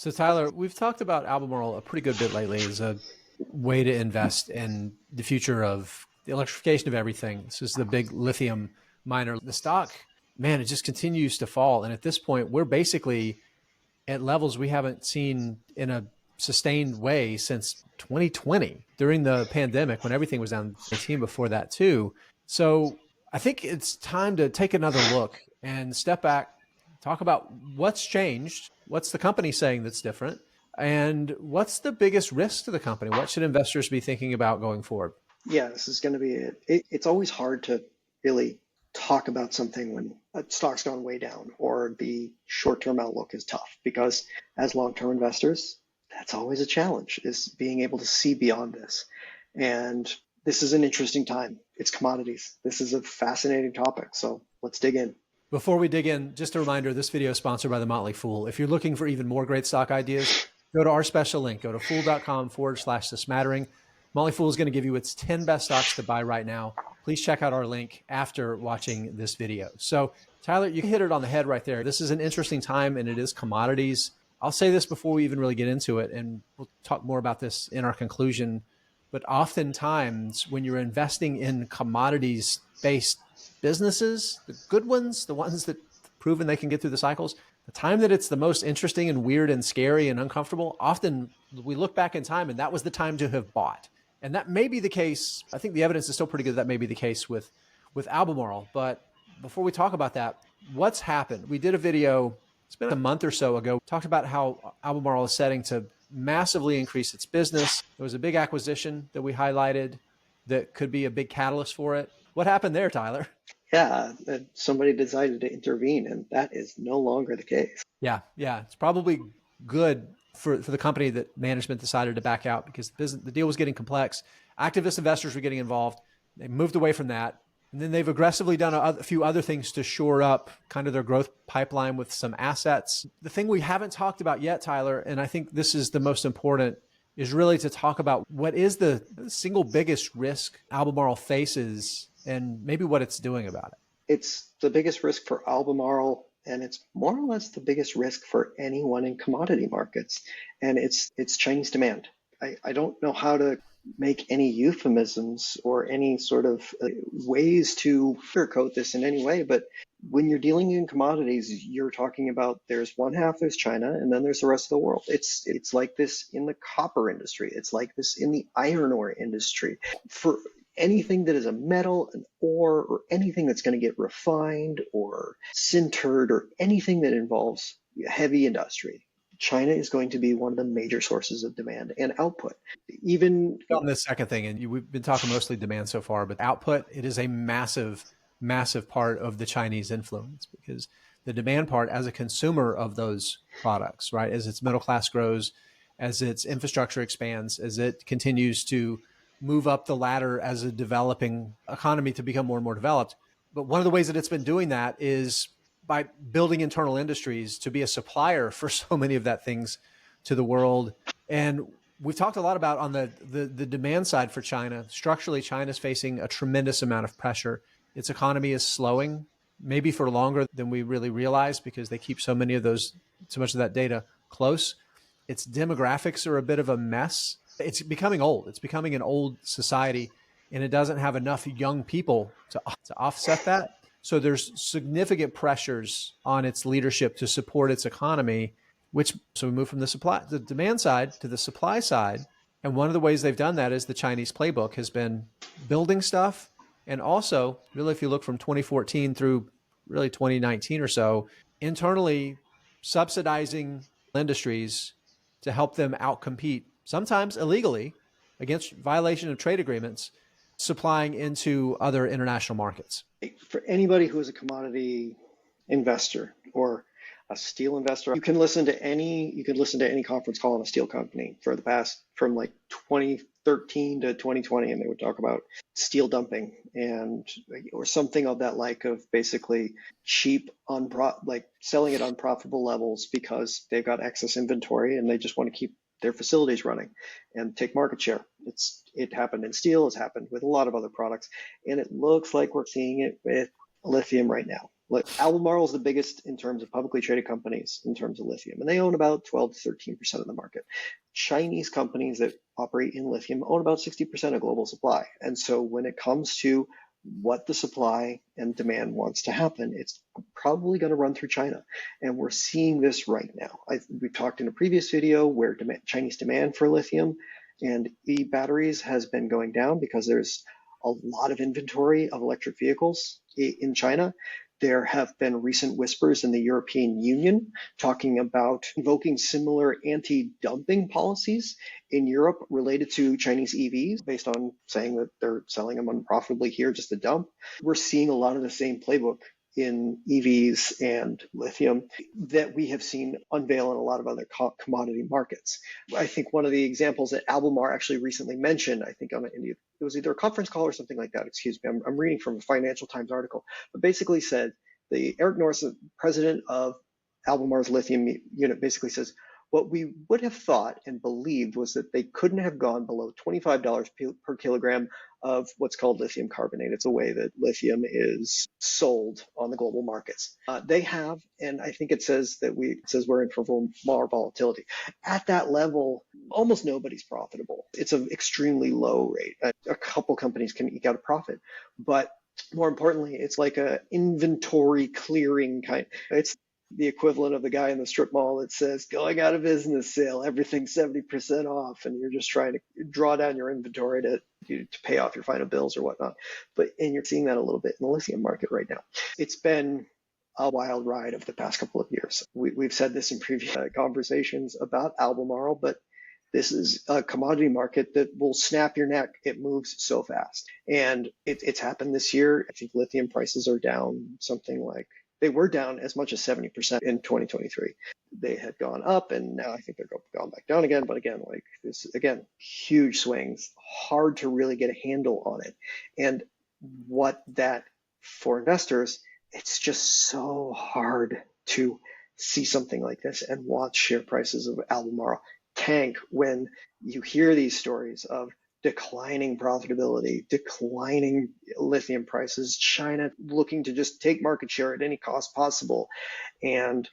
So Tyler, we've talked about Albemarle a pretty good bit lately as a way to invest in the future of the electrification of everything. This is the big lithium miner. The stock, man, it just continues to fall. And at this point, we're basically at levels we haven't seen in a sustained way since 2020 during the pandemic when everything was down 19 before that too. So I think it's time to take another look and step back, talk about what's changed, what's the company saying that's different, and what's the biggest risk to the company? What should investors be thinking about going forward? Yeah, this is going to be it. It's always hard to really talk about something when a stock's gone way down or the short-term outlook is tough because as long-term investors, that's always a challenge, is being able to see beyond this. And this is an interesting time. It's commodities. This is a fascinating topic. So let's dig in. Before we dig in, just a reminder, this video is sponsored by The Motley Fool. If you're looking for even more great stock ideas, go to our special link. Go to fool.com/the smattering. Motley Fool is going to give you its 10 best stocks to buy right now. Please check out our link after watching this video. So Tyler, you hit it on the head right there. This is an interesting time and it is commodities. I'll say this before we even really get into it, and we'll talk more about this in our conclusion. But oftentimes when you're investing in commodities-based businesses, the good ones, the ones that proven they can get through the cycles, the time that it's the most interesting and weird and scary and uncomfortable, often we look back in time and that was the time to have bought. And that may be the case. I think the evidence is still pretty good that may be the case with Albemarle. But before we talk about that, what's happened? We did a video, it's been a month or so ago, talked about how Albemarle is setting to massively increase its business. There was a big acquisition that we highlighted that could be a big catalyst for it. What happened there, Tyler? Yeah, somebody decided to intervene, and that is no longer the case. Yeah. It's probably good for the company that management decided to back out because the deal was getting complex. Activist investors were getting involved. They moved away from that. And then they've aggressively done a few other things to shore up kind of their growth pipeline with some assets. The thing we haven't talked about yet, Tyler, and I think this is the most important, is really to talk about what is the single biggest risk Albemarle faces and maybe what it's doing about it. It's the biggest risk for Albemarle, and it's more or less the biggest risk for anyone in commodity markets, and it's Chinese demand. I don't know how to make any euphemisms or any sort of ways to sugarcoat this in any way, but when you're dealing in commodities, you're talking about there's one half, there's China, and then there's the rest of the world. It's like this in the copper industry. It's like this in the iron ore industry. For anything that is a metal, an ore, or anything that's going to get refined or sintered or anything that involves heavy industry, China is going to be one of the major sources of demand and output. Even on this second thing, and we've been talking mostly demand so far, but output, it is a massive part of the Chinese influence because the demand part as a consumer of those products, right? As its middle class grows, as its infrastructure expands, as it continues to move up the ladder as a developing economy to become more and more developed. But one of the ways that it's been doing that is by building internal industries to be a supplier for so many of that things to the world. And we've talked a lot about on the demand side for China. Structurally, China's facing a tremendous amount of pressure. Its economy is slowing, maybe for longer than we really realize because they keep so much of that data close. Its demographics are a bit of a mess. It's becoming old. It's becoming an old society, and it doesn't have enough young people to offset that. So there's significant pressures on its leadership to support its economy, so we move from the demand side to the supply side. And one of the ways they've done that is the Chinese playbook has been building stuff. And also, really, if you look from 2014 through really 2019 or so, internally subsidizing industries to help them outcompete, sometimes illegally, against violation of trade agreements, supplying into other international markets. For anybody who is a commodity investor or a steel investor, you can listen to any conference call on a steel company from like 2013 to 2020, and they would talk about steel dumping or something of that of basically selling at unprofitable levels because they've got excess inventory and they just want to keep their facilities running and take market share. It happened in steel, it's happened with a lot of other products, and it looks like we're seeing it with lithium right now. Albemarle is the biggest in terms of publicly traded companies in terms of lithium, and they own about 12 to 13% of the market. Chinese companies that operate in lithium own about 60% of global supply. And so when it comes to what the supply and demand wants to happen, it's probably going to run through China. And we're seeing this right now. We talked in a previous video where Chinese demand for lithium and e-batteries has been going down because there's a lot of inventory of electric vehicles in China. There have been recent whispers in the European Union talking about invoking similar anti-dumping policies in Europe related to Chinese EVs based on saying that they're selling them unprofitably here just to dump. We're seeing a lot of the same playbook in EVs and lithium that we have seen unveil in a lot of other commodity markets. I think one of the examples that Albemarle actually recently mentioned, I think it was either a conference call or something like that, excuse me, I'm reading from a Financial Times article, but basically said, Eric Norris, the president of Albemarle's lithium unit, basically says, what we would have thought and believed was that they couldn't have gone below $25 per kilogram of what's called lithium carbonate. It's a way that lithium is sold on the global markets. They have, and I think it says we're in for more volatility. At that level, almost nobody's profitable. It's an extremely low rate. A couple companies can eke out a profit, but more importantly, it's like a inventory clearing kind. It's the equivalent of the guy in the strip mall that says going out of business sale, everything's 70% off, and you're just trying to draw down your inventory to pay off your final bills or whatnot. And you're seeing that a little bit in the lithium market right now. It's been a wild ride of the past couple of years. We've said this in previous conversations about Albemarle, but this is a commodity market that will snap your neck. It moves so fast. And it's happened this year. I think lithium prices are down something like, they were down as much as 70% in 2023. They had gone up, and now I think they're gone back down again. But again, like this, again, huge swings, hard to really get a handle on it. And what that for investors, it's just so hard to see something like this and watch share prices of Albemarle tank when you hear these stories of declining profitability, declining lithium prices, China looking to just take market share at any cost possible, and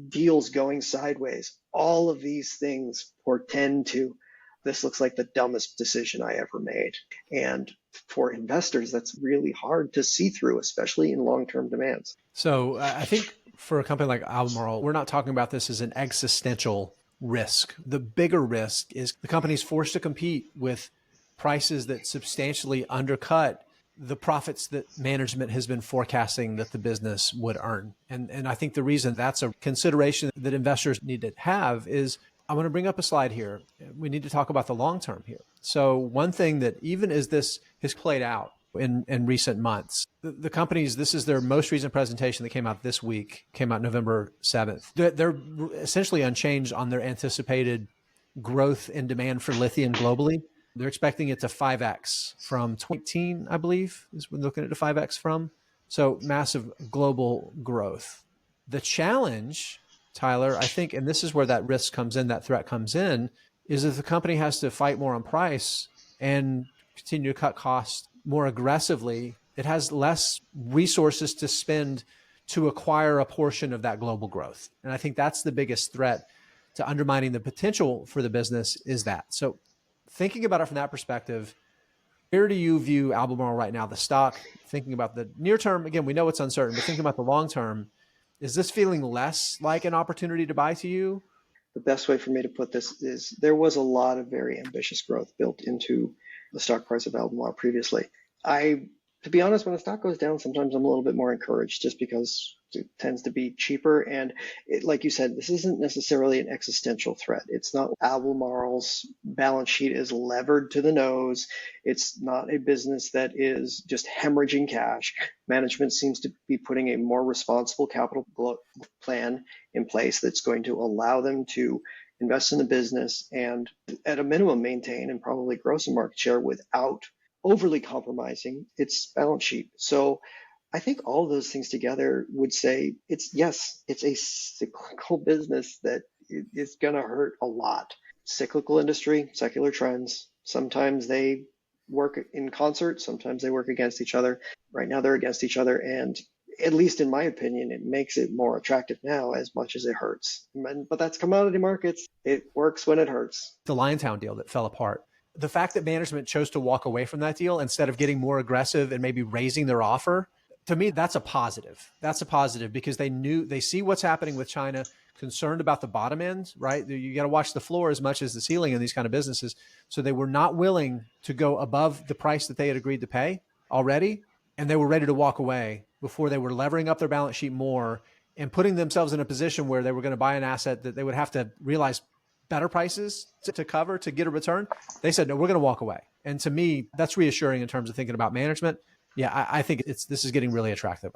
deals going sideways. All of these things portend to this looks like the dumbest decision I ever made. And for investors, that's really hard to see through, especially in long-term demands. So I think for a company like Albemarle, we're not talking about this as an existential risk. The bigger risk is the company's forced to compete with prices that substantially undercut the profits that management has been forecasting that the business would earn. And I think the reason that's a consideration that investors need to have is, I want to bring up a slide here. We need to talk about the long term here. So one thing that even as this has played out in recent months, the companies, this is their most recent presentation that came out this week, came out November 7th. They're essentially unchanged on their anticipated growth in demand for lithium globally. They're expecting it to 5x from 2018, I believe, is when looking at the 5x from. So massive global growth. The challenge, Tyler, I think, and this is where that risk comes in, that threat comes in, is if the company has to fight more on price and continue to cut costs more aggressively, it has less resources to spend to acquire a portion of that global growth. And I think that's the biggest threat to undermining the potential for the business is that. So thinking about it from that perspective, where do you view Albemarle right now, the stock, thinking about the near term? Again, we know it's uncertain, but thinking about the long term, is this feeling less like an opportunity to buy to you? The best way for me to put this is there was a lot of very ambitious growth built into the stock price of Albemarle previously. To be honest, when the stock goes down, sometimes I'm a little bit more encouraged just because it tends to be cheaper. And like you said, this isn't necessarily an existential threat. It's not Albemarle's balance sheet is levered to the nose. It's not a business that is just hemorrhaging cash. Management seems to be putting a more responsible capital plan in place that's going to allow them to invest in the business and at a minimum maintain and probably grow some market share without overly compromising its balance sheet. So I think all of those things together would say it's a cyclical business that is going to hurt a lot. Cyclical industry, secular trends, sometimes they work in concert, sometimes they work against each other. Right now they're against each other, and at least in my opinion, it makes it more attractive now as much as it hurts. But that's commodity markets. It works when it hurts. The Liontown deal that fell apart. The fact that management chose to walk away from that deal instead of getting more aggressive and maybe raising their offer, to me, that's a positive. That's a positive because they see what's happening with China, concerned about the bottom end, right? You got to watch the floor as much as the ceiling in these kind of businesses. So they were not willing to go above the price that they had agreed to pay already. And they were ready to walk away before they were levering up their balance sheet more and putting themselves in a position where they were going to buy an asset that they would have to realize better prices to cover to get a return. They said, no, we're going to walk away. And to me, that's reassuring in terms of thinking about management. Yeah, I think this is getting really attractive.